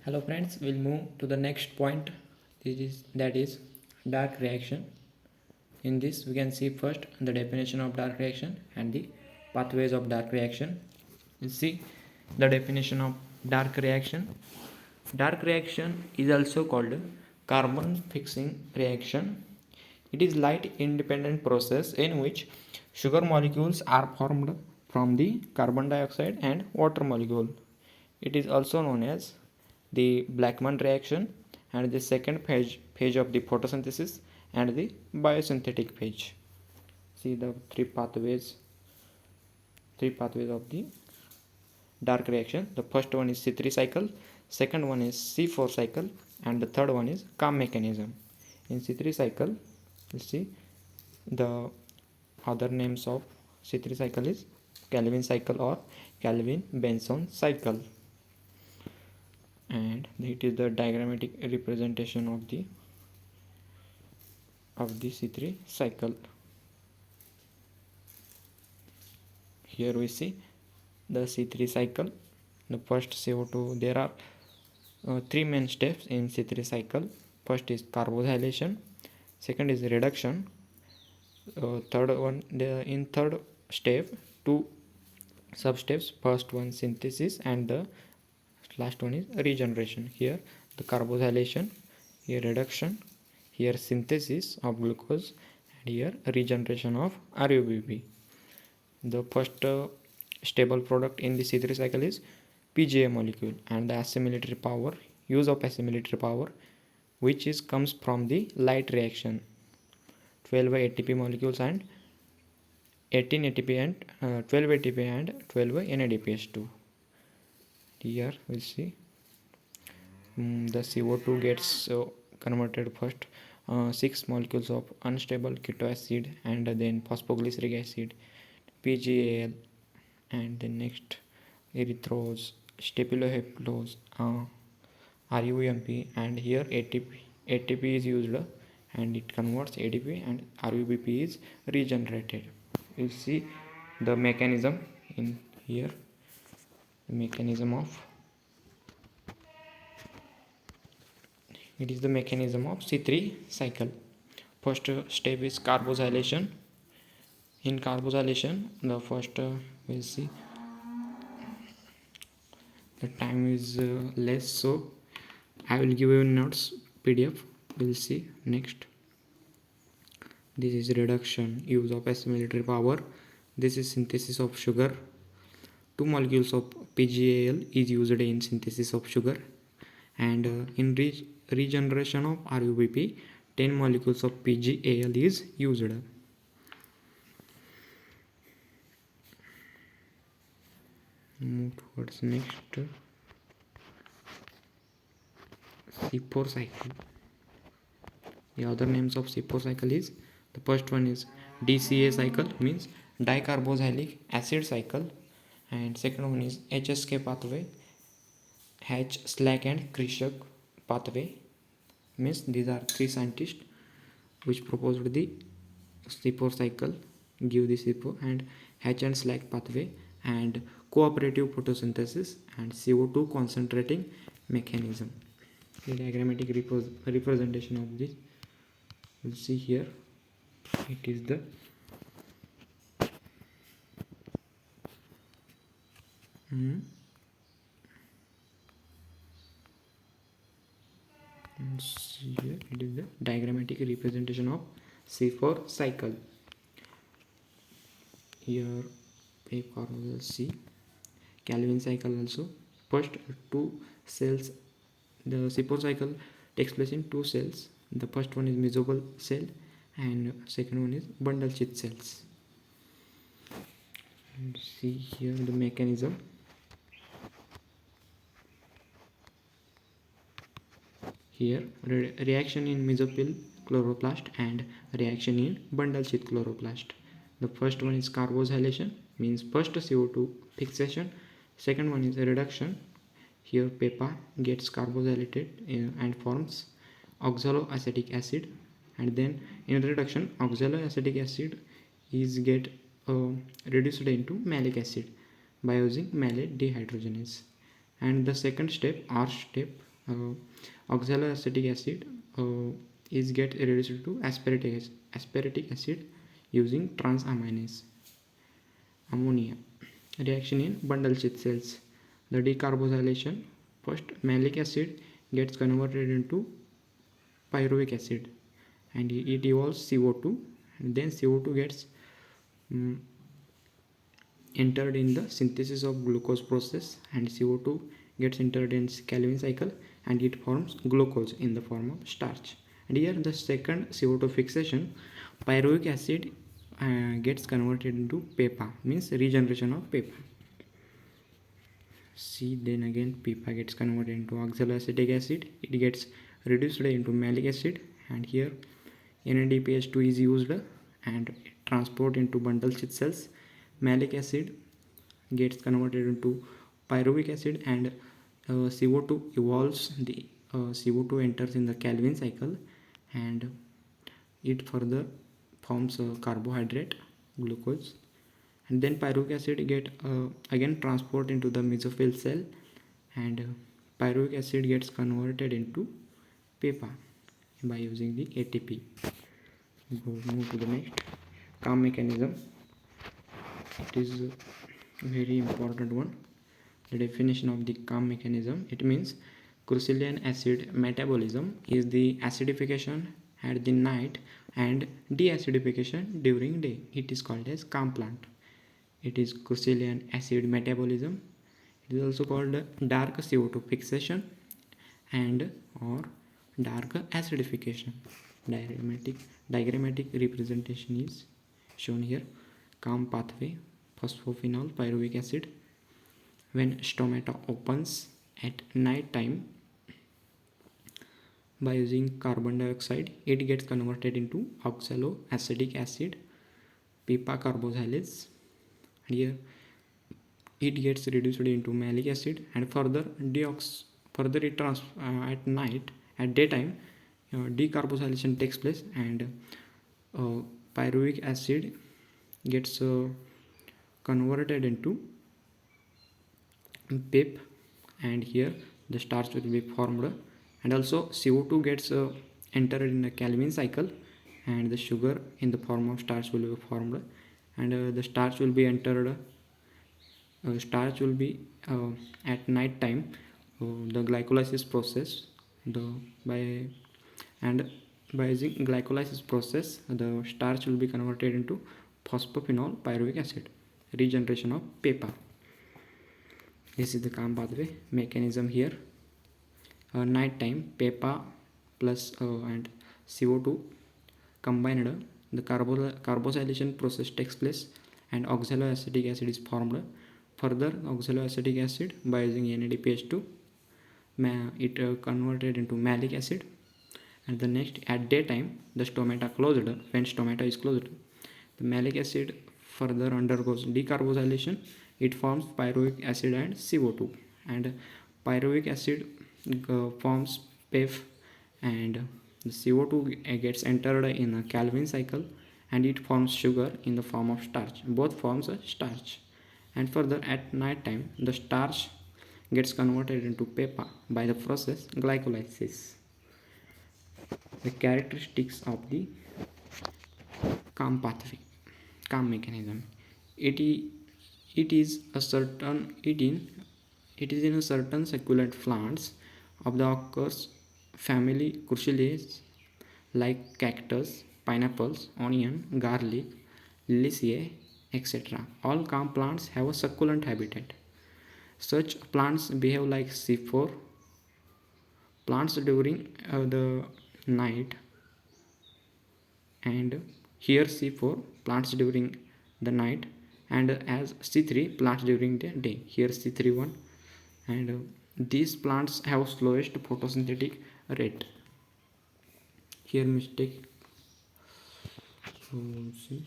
Hello friends, we'll move to the next point. That is dark reaction. In this we can see first the definition of dark reaction and the pathways of dark reaction. We'll see the definition of dark reaction. Dark reaction is also called carbon fixing reaction. It is light independent process in which sugar molecules are formed from the carbon dioxide and water molecule. It is also known as the Blackman reaction and the second phase of the photosynthesis and the biosynthetic phase. See the three pathways of the dark reaction. The first one is C3 cycle, second one is C4 cycle, and the third one is calm mechanism. In C3 cycle, you see the other names of C3 cycle is Calvin cycle or Calvin-Benson cycle, and it is the diagrammatic representation of the C3 cycle. Here we see the C3 cycle. The first CO2, there are three main steps in C3 cycle. First is carboxylation, second is reduction, in third step two sub steps. First one synthesis and the last one is regeneration. Here the carboxylation, here reduction, here synthesis of glucose, and here regeneration of RUBP. The first stable product in the C3 cycle is PGA molecule, and the assimilatory power, use of assimilatory power, which comes from the light reaction. 12 ATP molecules and 18 ATP and 12 ATP and 12 NADPH2. Here we see the CO2 gets converted first 6 molecules of unstable keto acid and then phosphoglyceric acid, PGAL, and then next erythrose, stabiloheptose, RUMP, and here ATP is used and it converts ADP and RUBP is regenerated. You see the mechanism in here, the mechanism of C3 cycle. First step is carboxylation. In carboxylation, the first we'll see the time is less, so I will give you notes PDF. We'll see next. This is reduction, use of assimilatory power. This is synthesis of sugar. 2 molecules of PGAL is used in synthesis of sugar, and in regeneration of RUBP, 10 molecules of PGAL is used. Move towards next C4 cycle. The other names of C4 cycle is, the first one is DCA cycle, means dicarboxylic acid cycle, and second one is HSK pathway, H. Slack and Krishak pathway, means these are three scientists which proposed the C4 cycle, give the C4, and H and Slack pathway, and cooperative photosynthesis, and CO2 concentrating mechanism. The diagrammatic representation of this, we'll see here. It is the see here, it is the diagrammatic representation of C4 cycle. Here we will see Calvin cycle also. First two cells, the C4 cycle takes place in two cells. The first one is mesoball cell and second one is bundle sheath cells. And see here the mechanism. Here reaction in mesophyll chloroplast and reaction in bundle sheath chloroplast. The first one is carboxylation, means first CO2 fixation. Second one is reduction. Here PEPA gets carboxylated and forms oxaloacetic acid, and then in reduction oxaloacetic acid is get reduced into malic acid by using malate dehydrogenase. And the second step, R step, uh, oxaloacetic acid is get reduced to aspartic acid using transaminase ammonia reaction in bundle sheath cells. The decarbosylation, first malic acid gets converted into pyruvic acid and it evolves CO2, and then CO2 gets um, entered in the synthesis of glucose process, and CO2 gets entered in Calvin cycle and it forms glucose in the form of starch. And here the second CO2 fixation, pyruvic acid gets converted into PEPA, means regeneration of PEPA. See, then again PEPA gets converted into oxaloacetic acid, it gets reduced into malic acid, and here NADPH2 is used and transport into bundle sheath cells. Malic acid gets converted into pyruvic acid and CO2 evolves. The CO2 enters in the Calvin cycle and it further forms a carbohydrate glucose, and then pyruvic acid get again transport into the mesophyll cell, and pyruvic acid gets converted into PEPA by using the ATP. Move to the next, calm mechanism. It is a very important one. The definition of the calm mechanism, it means crucilian acid metabolism is the acidification at the night and deacidification during day. It is called as calm plant. It is crucilian acid metabolism. It is also called dark CO2 fixation and or dark acidification. Diagrammatic representation is shown here. Calm pathway, phosphophenol pyruvic acid. When stomata opens at night time by using carbon dioxide, it gets converted into oxaloacetic acid, PEPA carboxylase. And here it gets reduced into malic acid, and further it at night, at daytime, decarboxylation takes place, and pyruvic acid gets converted into PEP, and here the starch will be formed, and also CO2 gets entered in the Calvin cycle, and the sugar in the form of starch will be formed, and the starch will be entered. Starch will be at night time. The glycolysis process, by using glycolysis process, the starch will be converted into phosphophenol pyruvic acid, regeneration of PEPA. This is the calm pathway mechanism here. Night time, PEPA plus and CO2 combined, the carboxylation process takes place and oxaloacetic acid is formed. Further, oxaloacetic acid by using NADPH2 it converted into malic acid, and the next, at daytime, the stomata closed. When stomata is closed, the malic acid further undergoes decarboxylation. It forms pyruvic acid and CO2, and pyruvic acid forms PEF, and the CO2 gets entered in a Calvin cycle and it forms sugar in the form of starch. Both forms a starch, and further at night time the starch gets converted into PEPA by the process glycolysis. The characteristics of the calm pathway, calm mechanism. It is in a certain succulent plants of the occurs family Cruciaceae like cactus, pineapples, onion, garlic, liliaceae, etc. All calm plants have a succulent habitat. Such plants behave like C4 plants during the night, and here C4 plants during the night, and as C3 plants during the day, here C31, and these plants have slowest photosynthetic rate. Here mistake, so see,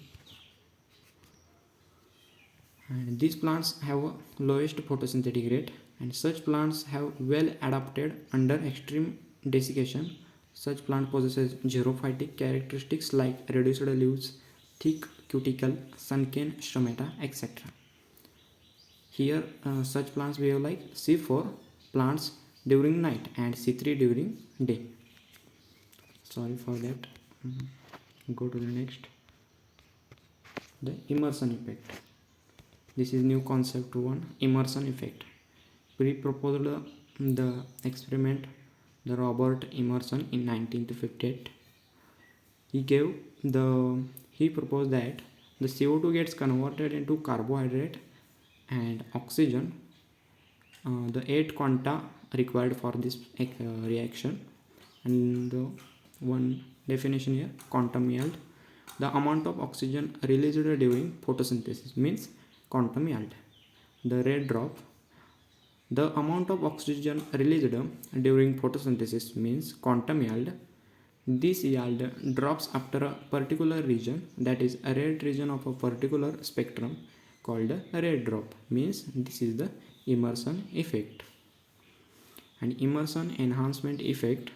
and these plants have a lowest photosynthetic rate, and such plants have well adapted under extreme desiccation. Such plant possesses xerophytic characteristics like reduced leaves, thick cuticle, sunken stomata, etc. Here such plants behave like C4 plants during night and C3 during day. Sorry for that. Go to the next. The immersion effect. This is new concept one, immersion effect. We proposed the experiment, the Robert Emerson in 1958. He proposed that the CO2 gets converted into carbohydrate and oxygen. The 8 quanta required for this reaction, and one definition here, quantum yield, the amount of oxygen released during photosynthesis, means quantum yield. The red drop, the amount of oxygen released during photosynthesis, means quantum yield. This yield drops after a particular region, that is a red region of a particular spectrum, called a red drop, means this is the immersion effect. And immersion enhancement effect,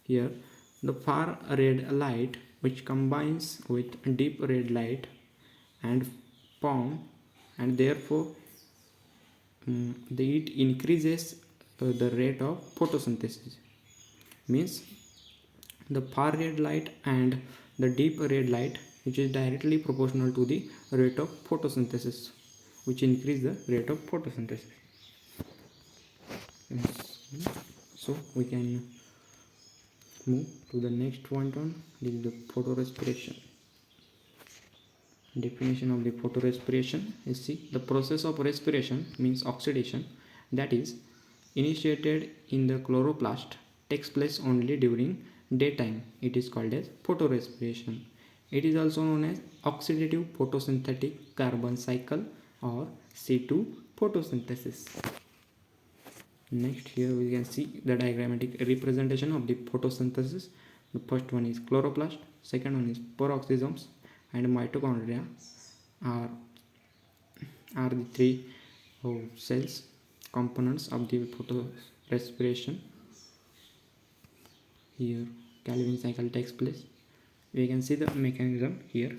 here the far red light which combines with deep red light and form, and therefore it increases the rate of photosynthesis, means the far red light and the deep red light, which is directly proportional to the rate of photosynthesis, which increase the rate of photosynthesis. So we can move to the next point on this is the photorespiration. Definition of the photorespiration is, see, the process of respiration means oxidation that is initiated in the chloroplast takes place only during daytime. It is called as photorespiration. It is also known as oxidative photosynthetic carbon cycle or C2 photosynthesis. Next, here we can see the diagrammatic representation of the photosynthesis. The first one is chloroplast, second one is peroxisomes, and mitochondria are the three cells components of the photorespiration. Here Calvin cycle takes place. We can see the mechanism here.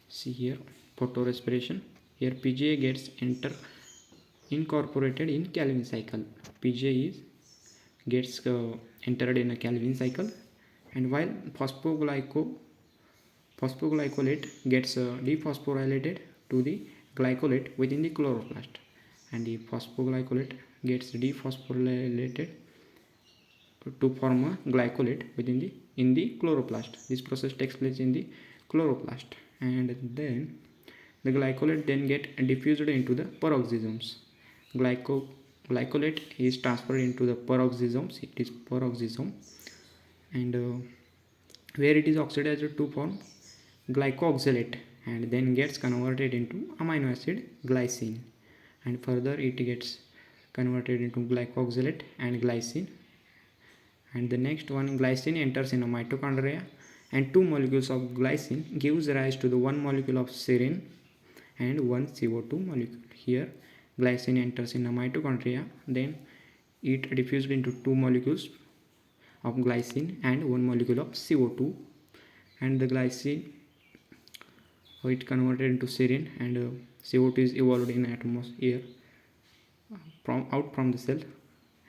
See here, photorespiration. Here PGA gets incorporated in Calvin cycle. PGA gets entered in a Calvin cycle, and while phosphoglycolate gets dephosphorylated to the glycolate within the chloroplast, and the phosphoglycolate gets dephosphorylated to form a glycolate in the chloroplast. This process takes place in the chloroplast, and then the glycolate then get diffused into the peroxisomes. Glycolate is transferred into the peroxisomes. It is peroxisome, and where it is oxidized to form glycoxylate, and then gets converted into amino acid glycine, and further it gets converted into glycoxylate and glycine. And the next one, glycine enters in a mitochondria, and 2 molecules of glycine gives rise to the 1 molecule of serine and 1 CO2 molecule. Here glycine enters in a mitochondria, then it diffused into 2 molecules of glycine and 1 molecule of CO2, and the glycine it converted into serine, and CO2 is evolved in atmosphere out from the cell.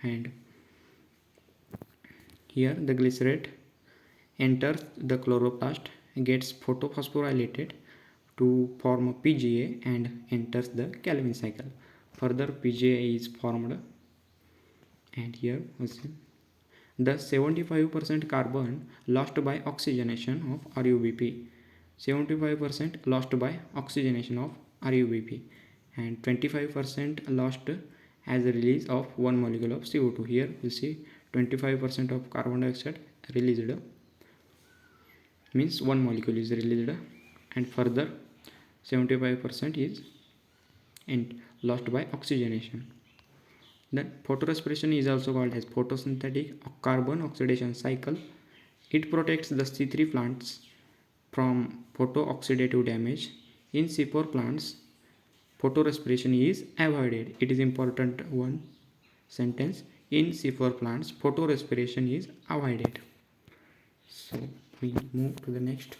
And here the glycerate enters the chloroplast, gets photophosphorylated to form a PGA and enters the Calvin cycle. Further PGA is formed, and here the 75% carbon lost by oxygenation of RUBP, 75% lost by oxygenation of RUBP, and 25% lost as a release of 1 molecule of CO2. Here we see 25% of carbon dioxide released, means 1 molecule is released, and further 75% is lost by oxygenation. Then photorespiration is also called as photosynthetic carbon oxidation cycle. It protects the C3 plants from photooxidative damage. In C4 plants, photorespiration is avoided. It is important one sentence. In C4 plants, photorespiration is avoided. So we move to the next.